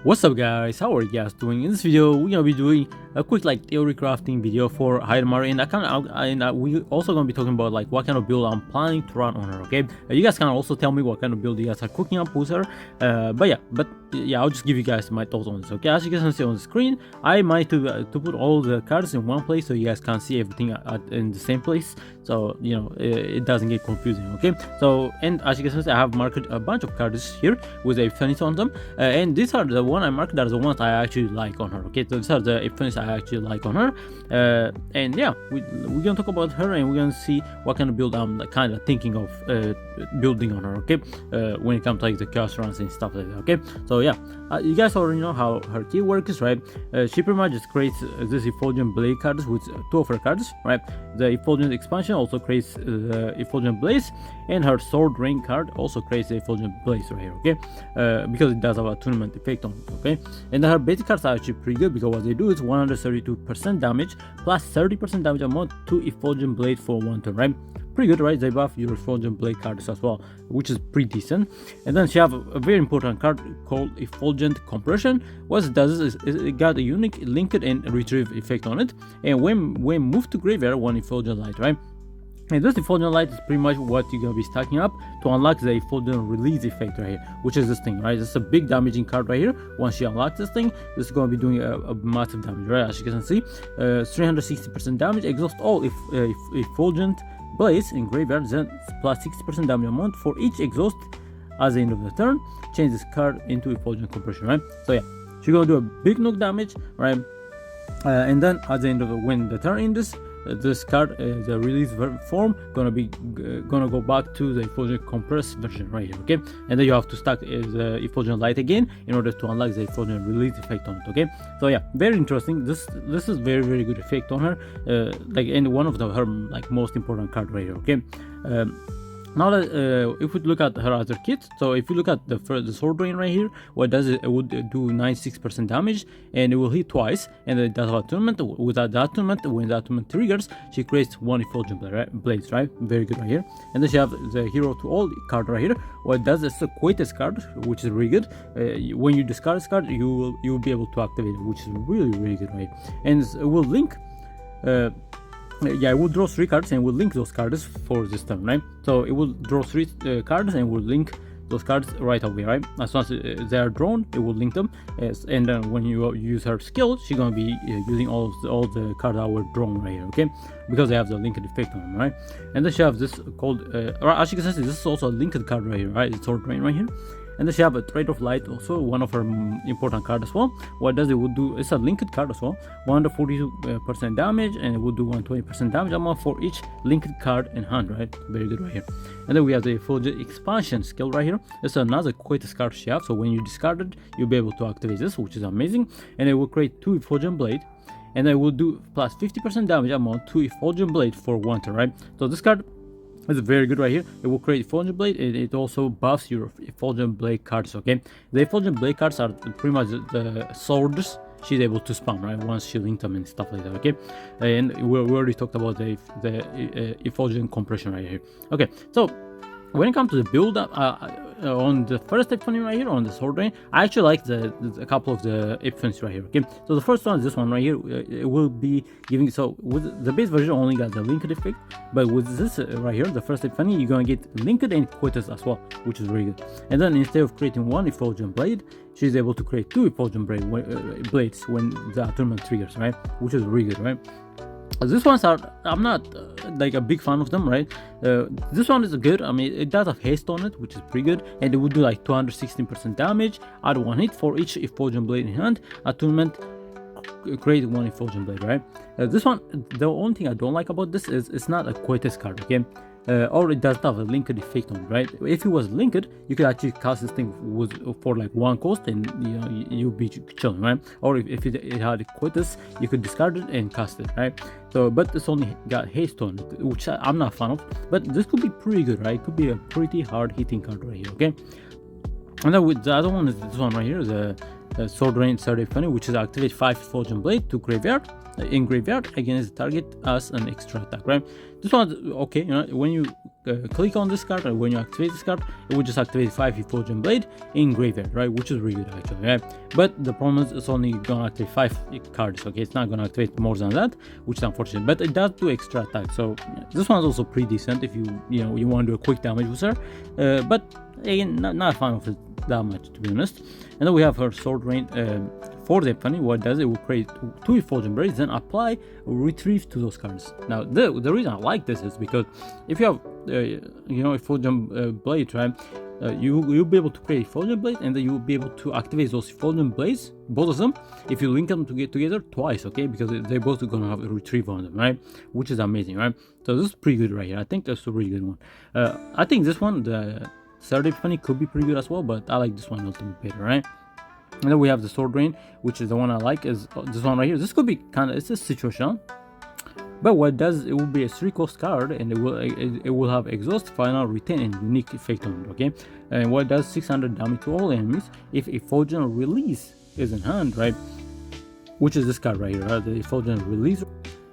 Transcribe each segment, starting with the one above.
What's up guys, how are you guys doing? In this video we're gonna be doing a quick theory crafting video for Heidmarie, and we also gonna be talking about what kind of build I'm planning to run on her. Okay, you guys can also tell me what kind of build you guys are cooking up with her. But I'll just give you guys my thoughts on this. Okay, as you guys can see on the screen, I managed to put all the cards in one place so you guys can see everything in the same place, so it doesn't get confusing. Okay, so and as you guys can see, I have marked a bunch of cards here with a infinity on them, and these are the one I marked that are the ones I actually like on her. Okay, so these are the infinities I actually like on her, and yeah, we're gonna talk about her and we're gonna see what kind of build I'm kind of thinking of building on her. Okay, when it comes to the chaos runs and stuff like that. Okay, so yeah, you guys already know how her key works, right? She pretty much just creates this Effulgent Blade cards with two of her cards, right? The Effulgent Expansion also creates the Effulgent Blaze, and her Sword Ring card also creates the Effulgent Blaze right here. Okay, because it does have a tournament effect on it. Okay, and her basic cards are actually pretty good because what they do is 132% damage plus 30% damage amount to Effulgent Blade for one turn, right? Pretty good, right? They buff your Effulgent Blade cards as well, which is pretty decent. And then she have a very important card called Effulgent Compression. What it does is it got a unique linked and retrieve effect on it, and when moved to graveyard, one Effulgent Light, right? And this Effulgent Light is pretty much what you're gonna be stacking up to unlock the Effulgent Release effect right here, which is this thing, right? It's a big damaging card right here. Once you unlock this thing, this is gonna be doing a massive damage, right? As you can see, 360% damage, exhaust all Effulgent Blaze in graveyard, then plus 60% damage amount for each exhaust at the end of the turn. Change this card into Effulgent Compression, right? So yeah, she's gonna do a big nuke damage, right? And then at the end of when the turn ends, this card, the release form, gonna go back to the Effulgent Compressed version right here. Okay, and then you have to stack the Effulgent Light again in order to unlock the Effulgent Release effect on it. Okay, so yeah, very interesting. This is very good effect on her, and one of her most important card right here. Okay. Now that if we look at her other kit, so if you look at the Sword Rain right here, what does it would do 96% damage, and it will hit twice, and it does have attunement. Without the attunement, when the attunement triggers, she creates one Effulgent Blades, right? Very good right here. And then she have the Hero to All card right here. What it does is a Quietus card, which is really good. When you discard this card, you will be able to activate it, which is really good right here. And it will link. It will draw 3 cards and will link those cards for this turn, right? So it will draw 3 cards and will link those cards right away, right? As soon as they are drawn, it will link them. And then when you use her skill, she's gonna be using all the cards that were drawn right here, okay? Because they have the linked effect on them, right? And then she have this called, as you can see, this is also a linked card right here, right? It's Sword Rain right here. And then she have a Trade of Light, also one of her important cards as well. What does it would do? It's a linked card as well. 142% damage, and it will do 120% damage amount for each linked card in hand, right? Very good right here. And then we have the Effulgent Expansion skill right here. It's another Quietus card she have. So when you discard it, you'll be able to activate this, which is amazing. And it will create 2 Effulgent Blade, and it will do plus 50% damage amount to Effulgent Blade for one turn, right? So this card is very good right here. It will create Effulgent Blade, and it also buffs your Effulgent Blade cards. Okay, the Effulgent Blade cards are pretty much the swords she's able to spam, right? Once she linked them and stuff like that. Okay, and we already talked about the Effulgent Compression right here. Okay, so when it comes to the build up on the first Epiphany right here on the Sword Rain, I actually like a couple of the Epiphanies right here. Okay, so the first one is this one right here. It will be giving, so with the base version only got the linked effect, but with this right here, the first Epiphany, you're gonna get linked and Quietus as well, which is really good. And then instead of creating one Effulgent Blade, she's able to create 2 Effulgent Blades when the attunement triggers, right? Which is really good, right? These ones are, I'm not a big fan of them, right? This one is good. I mean, it does have haste on it, which is pretty good, and it would do 216% damage at one hit for each Effulgent Blade in hand. Attunement, create 1 Effulgent Blade, right? This one, the only thing I don't like about this is it's not a Quietus card, okay? Or it doesn't have a linked effect on it, right? If it was linked, you could actually cast this thing for 1 cost, and you'll be chilling, right? Or if it had a Quietus, you could discard it and cast it, right? So, but it's only got haste on it, which I'm not a fan of. But this could be pretty good, right? It could be a pretty hard hitting card right here, okay? And then with the other one is this one right here, Sword Rain third Epiphany, which is activate 5 Effulgent Blade to graveyard in graveyard against the target as an extra attack, right? This one's okay, you know, when you click on this card or when you activate this card, it will just activate 5 Effulgent Blade in graveyard, right? Which is really good actually, right? But the problem is it's only gonna activate 5 cards, okay? It's not gonna activate more than that, which is unfortunate, but it does do extra attack. So this one's also pretty decent if you want to do a quick damage booster, but again, not a fan of it that much, to be honest. And then we have her Sword Rain for the Epiphany. What it does, it will create 2 Effulgent Blades, then apply retrieve to those cards. Now the reason I like this is because if you have Effulgent Blade, right, you'll be able to create Effulgent Blade, and then you'll be able to activate those Effulgent Blades, both of them, if you link them together twice, okay, because they're both gonna have a retrieve on them, right, which is amazing, right? So this is pretty good right here. I think that's a really good one. I think this one, the third Epiphany, could be pretty good as well, but I like this one a little bit better, right? And then we have the Sword Rain, which is the one I like, is this one right here. This could be it's a situational, but what it does, it will be a 3-cost card, and it will have exhaust, final, retain, and unique effect on it, okay? And what it does, 600 damage to all enemies if Effulgent Release is in hand, right? Which is this card right here, right? The Effulgent Release.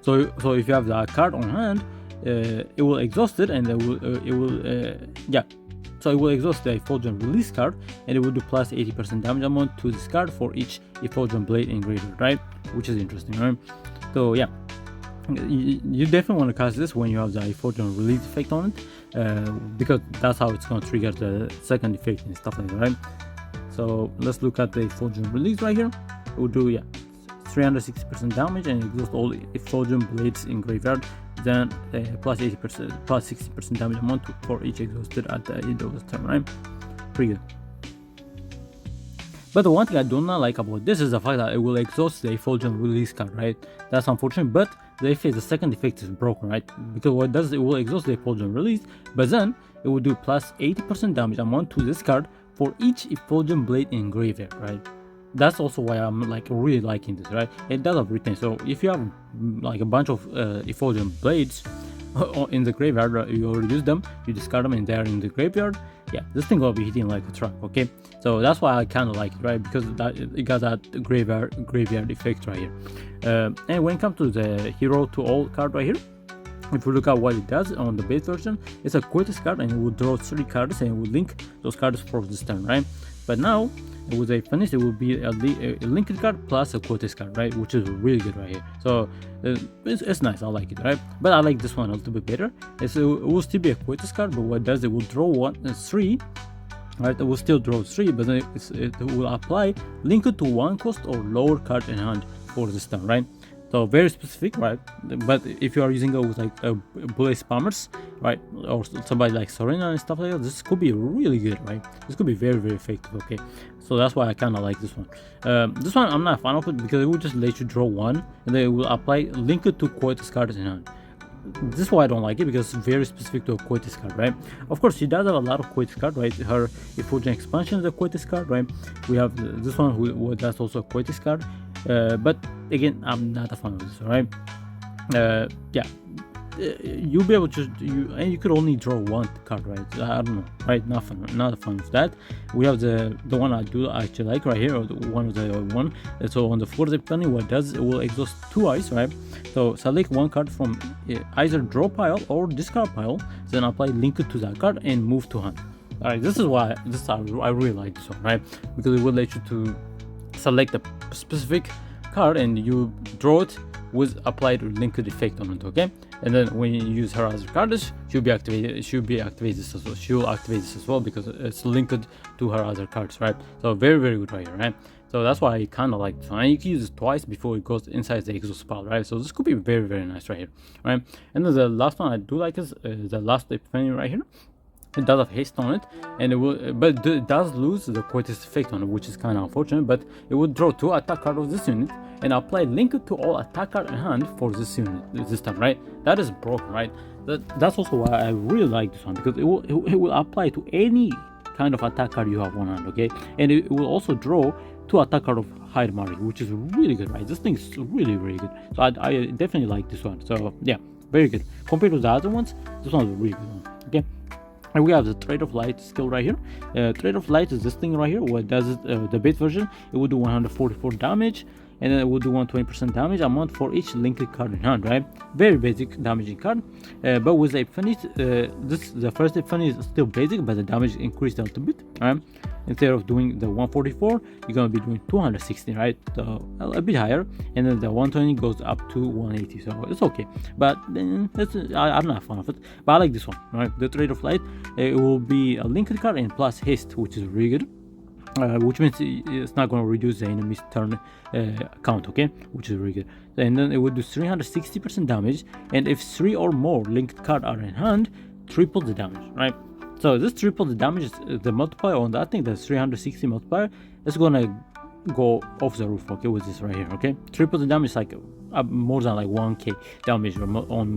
So if you have that card on hand, it will exhaust it, and so it will exhaust the Effulgent Release card, and it will do plus 80% damage amount to this card for each Effulgent Blade in graveyard, right? Which is interesting, right? So yeah, you definitely want to cast this when you have the Effulgent Release effect on it, because that's how it's going to trigger the second effect and stuff like that, right? So let's look at the Effulgent Release right here. It will do 360% damage and exhaust all Effulgent Blades in graveyard, then plus 80%, plus 60% damage amount for each exhausted at the end of the turn, right? Pretty good. But the one thing I do not like about this is the fact that it will exhaust the Effulgent Release card, right? That's unfortunate, but the second effect is broken, right? Because what it does, it will exhaust the Effulgent Release, but then it will do plus 80% damage amount to this card for each Effulgent Blade in graveyard, right? That's also why I'm really liking this, right? It does have retain, so if you have a bunch of Effulgent Blades in the graveyard, right, you already use them, you discard them and they're in the graveyard, yeah, this thing will be hitting like a truck, okay? So that's why I kind of like it, right? Because it got that graveyard effect right here. And when it comes to the Hero to All card right here, if you look at what it does on the base version, it's a quitters card, and it will draw 3 cards and it will link those cards for this turn, right? But now with a finish, it will be a linked card plus a quitters card, right? Which is really good right here. So it's nice, I like it, right? But I like this one a little bit better. It will still be a quitters card, but what it does, it will draw 3. Right, it will still draw 3, but then it will apply link it to 1 cost or lower card in hand for this turn, right? So very specific, right? But if you are using it with bullet spammers, right, or somebody like Serena and stuff like that, this could be really good, right? This could be very, very effective, okay? So that's why I kind of like this one. This one I'm not a fan of it because it will just let you draw 1, and then it will apply link it to quitters cards in hand. This is why I don't like it, because it's very specific to a quitters card, right? Of course, she does have a lot of quitters card, right? Her Effulgent Expansion is a quitters card, right? We have this one, that's also a quitters card. But again, I'm not a fan of this, right? Yeah, you'll be able to and you could only draw 1 card, right? I don't know, right? Not a fan of that. We have the one I do actually like right here, or one of the one. So on the 4th Epiphany, what it does, it will exhaust 2 eyes, right? So select 1 card from either draw pile or discard pile, then apply link it to that card and move to hand. Alright, this is why I really like this one, right? Because it will let you to select a specific card and you draw it with applied linked effect on it, okay? And then when you use her other cards, she'll activate this as well. She'll activate this as well because it's linked to her other cards, right? So very, very good right here, right? So that's why I kind of like this one. And you can use it twice before it goes inside the exhaust pile, right? So this could be very, very nice right here, right? And then the last one I do like is the last Epiphany right here. It does have haste on it, and it does lose the quitters effect on it, which is kind of unfortunate. But it will draw 2 attack cards of this unit and apply link it to all attack card in hand for this unit this time, right? That is broken, right? That's also why I really like this one, because it will apply to any kind of attack card you have on hand, okay? And it will also draw 2 attack card of Heidmarie, which is really good, right? This thing is really, really good. So I definitely like this one. So yeah, very good compared to the other ones. This one is a really good one, okay? And we have the Trade of Light skill right here. Trade of Light is this thing right here. What does it? The base version, it will do 144 damage, and then it will do 120% damage amount for each linked card in hand, right? Very basic damaging card. But with the Epiphanies, the first Epiphany is still basic, but the damage increased a little bit, right? Instead of doing the 144, you're gonna be doing 260, right? So a bit higher, and then the 120 goes up to 180, so it's okay. But then I'm not a fan of it. But I like this one, right? The Trade of Light, it will be a linked card and plus haste, which is really good. Which means it's not going to reduce the enemy's turn count, okay, which is really good. And then it would do 360% damage, and if 3 or more linked cards are in hand, triple the damage, right? So this triple the damage, the multiplier on that thing, the 360 multiplier, is going to go off the roof, okay, with this right here, okay? Triple the damage is like more than like 1k damage on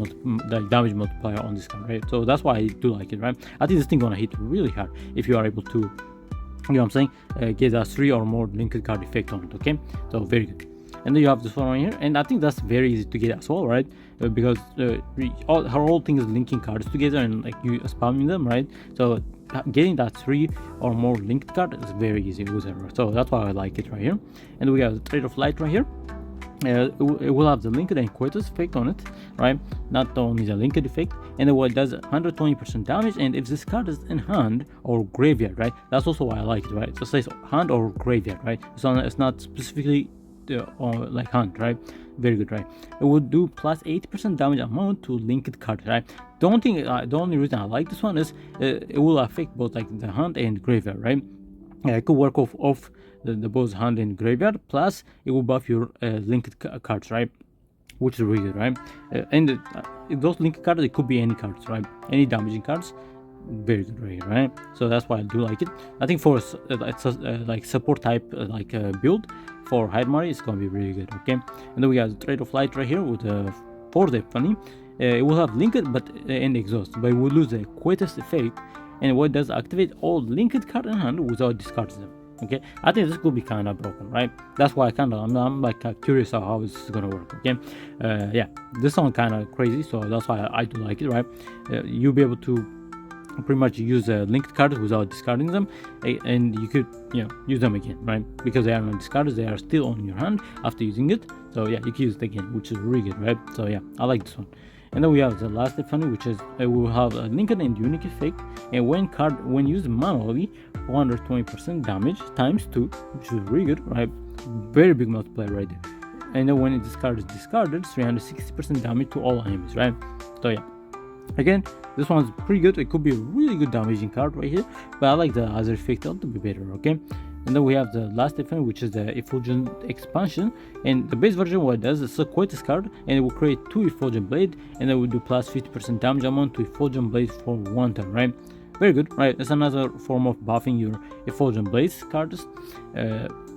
the damage multiplier on this card, right? So that's why I do like it, right? I think this thing gonna hit really hard if you are able to, you know what I'm saying, get a 3 or more linked card effect on it, okay? So very good. And then you have this one right here, and I think that's very easy to get as well, right? Because her whole thing is linking cards together and like you spamming them, right? So getting that 3 or more linked card is very easy with her. So that's why I like it right here. And we have the Trade of Light right here. It will have the linked and quotas effect on it, right? Not only the linked effect, and it does 120% damage. And if this card is in hand or graveyard, right? That's also why I like it, right? It says hand or graveyard, right? So it's not specifically like hand, right? Very good, right? It would do plus 80% damage amount to linked cards, right? The only reason I like this one is it will affect both like the hand and graveyard, right? Yeah, it could work off the both hand and graveyard, plus it will buff your linked cards, right? Which is really good, right? And those linked cards, it could be any cards, right? Any damaging cards. Very good right here, right? So that's why I do like it. I think for it's like support type build for Heidmarie, it's gonna be really good, okay? And then we have the Trade of Light right here with the 4th Epiphany. It will have linked but and exhaust, but it will lose the quickest effect, and what does activate all linked card in hand without discarding them. Okay, I think this could be kind of broken, right? That's why I'm like curious of how this is gonna work. Okay, yeah, this one kind of crazy, so that's why I do like it, right? You'll be able to pretty much use linked cards without discarding them, and you could use them again, right? Because they are not discarded, they are still on your hand after using it. So yeah, you can use it again, which is really good, right? So yeah, I like this one. And then we have the last Epiphany, which is we will have a linked and unique effect, and when used manually, 120% damage times 2, which is really good, right? Very big multiplier right there. And then when this card is discarded, 360% damage to all enemies, right? So yeah, again, this one's pretty good. It could be a really good damaging card right here, but I like the other effect a little bit better, okay? And then we have the last Epiphany, which is the Effulgent expansion, and the base version, what it does is a Quietus card, and it will create 2 Effulgent Blade, and it will do plus 50% damage amount to Effulgent Blade for 1 turn, right? Very good, right? It's another form of buffing your Effulgent Blades cards,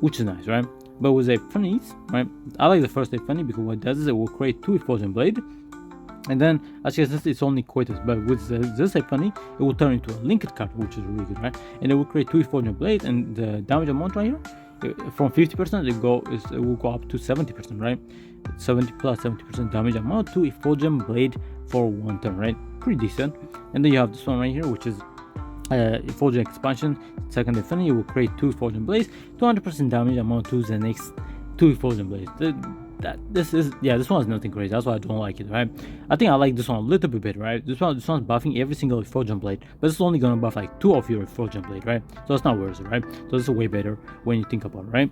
which is nice, right? But with the Epiphanies, right, I like the first Epiphany because what it does is it will create 2 Effulgent Blade, and then actually since it's only Quietus, but with this Epiphany, it will turn into a linked card, which is really good, right? And it will create 2 Effulgent Blades, and the damage amount right here, from 50% it will go up to 70%, right? 70 plus 70% damage amount to Effulgent Blade for 1 turn, right? Pretty decent. And then you have this one right here, which is Effulgent expansion, second Epiphany. It will create 2 Effulgent Blades, 200% damage amount to the next 2 Effulgent Blades. This one is nothing crazy. That's why I don't like it, right? I think I like this one a little bit better, right? This one's buffing every single Effulgent Blade, but it's only gonna buff like 2 of your Effulgent Blade, right? So it's not worth it, right? So this is way better when you think about it, right?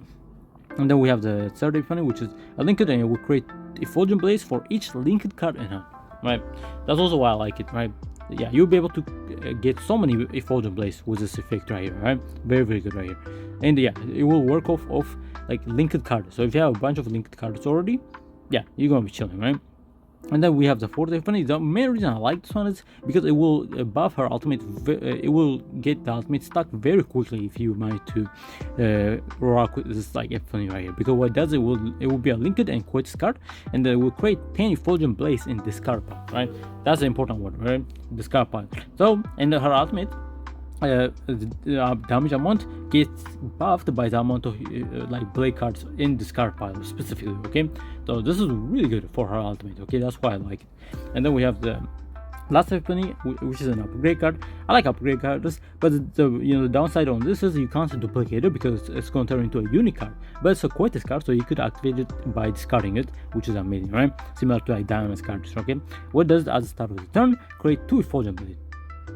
And then we have the third Epiphany, which is a linked, and it will create Effulgent Blades for each linked card in hand, right? That's also why I like it, right? Yeah, you'll be able to get so many Effulgent Blades with this effect right here, right? Very, very good right here. And yeah, it will work off like linked cards. So if you have a bunch of linked cards already, yeah, you're gonna be chilling, right? And then we have the fourth Epiphany. The main reason I like this one is because it will buff her ultimate. It will get the ultimate stuck very quickly if you manage to rock with this like Epiphany right here. Because what it does, it will be a linked and Quietus card, and it will create 10 Effulgent Blades in discard pile, right? That's the important one, right? Discard pile. So, and her ultimate, the damage amount gets buffed by the amount of like blade cards in discard pile specifically, okay? So this is really good for her ultimate, okay? That's why I like it. And then we have the last epiphany, which is an upgrade card. I like upgrade cards, but the downside on this is you can't duplicate it because it's going to turn into a unique card. But it's a quotas card, so you could activate it by discarding it, which is amazing, right? Similar to like diamonds cards. Okay, what does it at the start of the turn? Create 2 effulgent blades.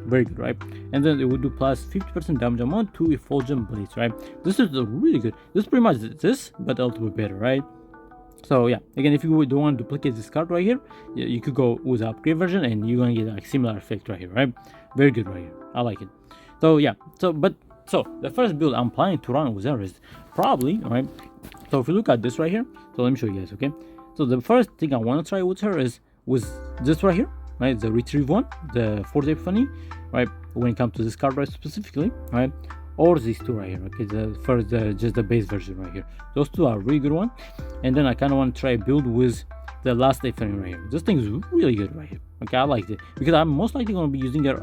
Very good, right? And then it would do plus 50% damage amount to effulgent blades, right? This is really good. This is pretty much this, but a little bit better, right? So yeah, again, if you don't want to duplicate this card right here, you could go with the upgrade version and you're gonna get like similar effect right here, right? Very good right here. I like it. So yeah, so the first build I'm planning to run with her is probably, right? So if you look at this right here, so let me show you guys, okay? So the first thing I want to try with her is with this right here, right? The retrieve one, the 4th epiphany, right? When it comes to this card right specifically, right? Or these two right here, okay? The first, just the base version right here. Those two are really good one. And then I kind of want to try a build with the last epiphany right here. This thing is really good right here. Okay, I like it because I'm most likely going to be using it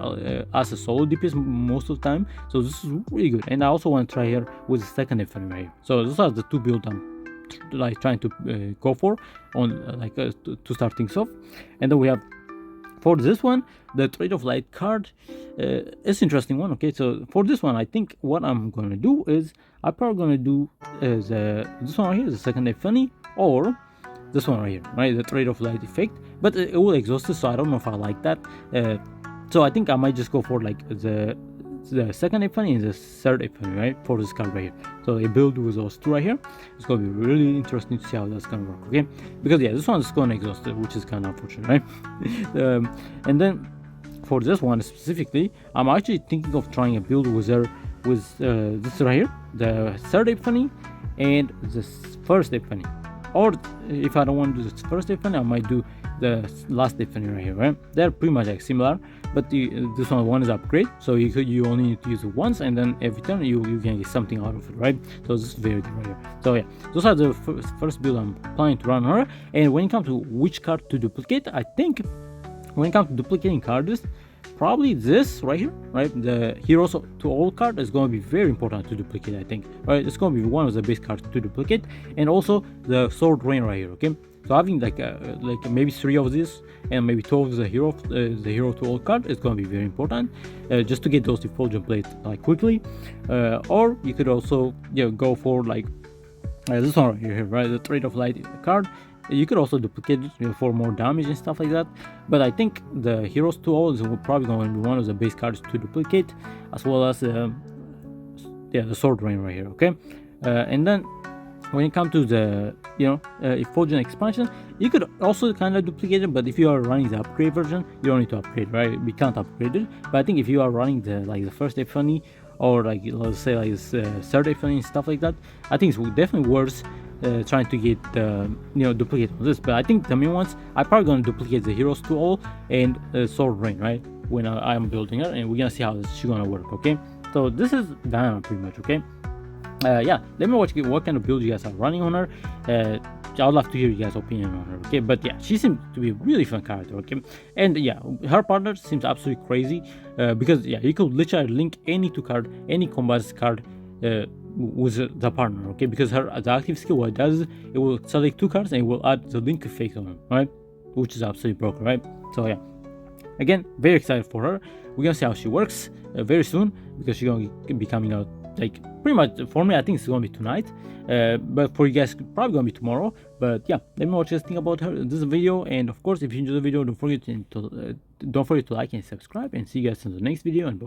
as a solo DPS most of the time. So this is really good. And I also want to try here with the second epiphany right here. So those are the two builds I'm like trying to go for on to start things off. And then we have, for this one, the Trade of Light card is interesting one. Okay, so for this one, I think what I'm gonna do is I'm probably gonna do this one right here, the second epiphany, or this one right here, right, the Trade of Light effect. But it will exhaust it, so I don't know if I like that. So I think I might just go for like the second epiphany and the third epiphany, right, for this card right here. So a build with those two right here. It's gonna be really interesting to see how that's gonna work, okay? Because yeah, this one's gonna exhaust it, which is kind of unfortunate, right? And then for this one specifically, I'm actually thinking of trying a build with her with this right here, the third epiphany and the first epiphany. Or if I don't want to do the first epiphany, I might do the last epiphany right here, right? They're pretty much like similar, but this one is upgrade, so you only need to use it once, and then every turn you can get something out of it, right? So this is very good right here. So yeah, those are the first build I'm planning to run her. And when it comes to which card to duplicate, I think when it comes to duplicating cards, probably this right here, right, the Heroes to All card is going to be very important to duplicate, I think, right? It's going to be one of the best cards to duplicate. And also the Sword Rain right here, okay? So having like maybe 3 of these and maybe 2 of the Hero to All card is going to be very important, just to get those effulgent blades like quickly. Or you could also go for like this one right here, right, the Trade of Light card. You could also duplicate it for more damage and stuff like that, but I think the Heroes to All is probably going to be one of the base cards to duplicate, as well as the Sword Rain right here, okay? And then when it comes to the effulgent expansion, you could also kind of duplicate it, but if you are running the upgrade version, you don't need to upgrade, right? We can't upgrade it. But I think if you are running the first epiphany, or like let's say like third epiphany and stuff like that, I think it's definitely worth trying to get duplicate on this. But I think the main ones, I'm probably going to duplicate the Heroes to All and Sword Rain, right, when I'm building her, and we're gonna see how she's gonna work, okay? So this is Diana pretty much, okay? Yeah, let me know what kind of build you guys are running on her. I'd love to hear you guys' opinion on her, okay? But yeah, she seems to be a really fun character, okay? And yeah, her partner seems absolutely crazy, because yeah, you could literally link any 2 card, any combat card with the partner, okay? Because the active skill, what it does is it will select 2 cards and it will add the link effect on them, right? Which is absolutely broken, right? So yeah, again, very excited for her. We're gonna see how she works very soon, because she's gonna be coming out like pretty much. For me, I think it's gonna be tonight, but for you guys, probably gonna be tomorrow. But yeah, let me know what you guys think about this video. And of course, if you enjoyed the video, don't forget to like and subscribe, and see you guys in the next video. And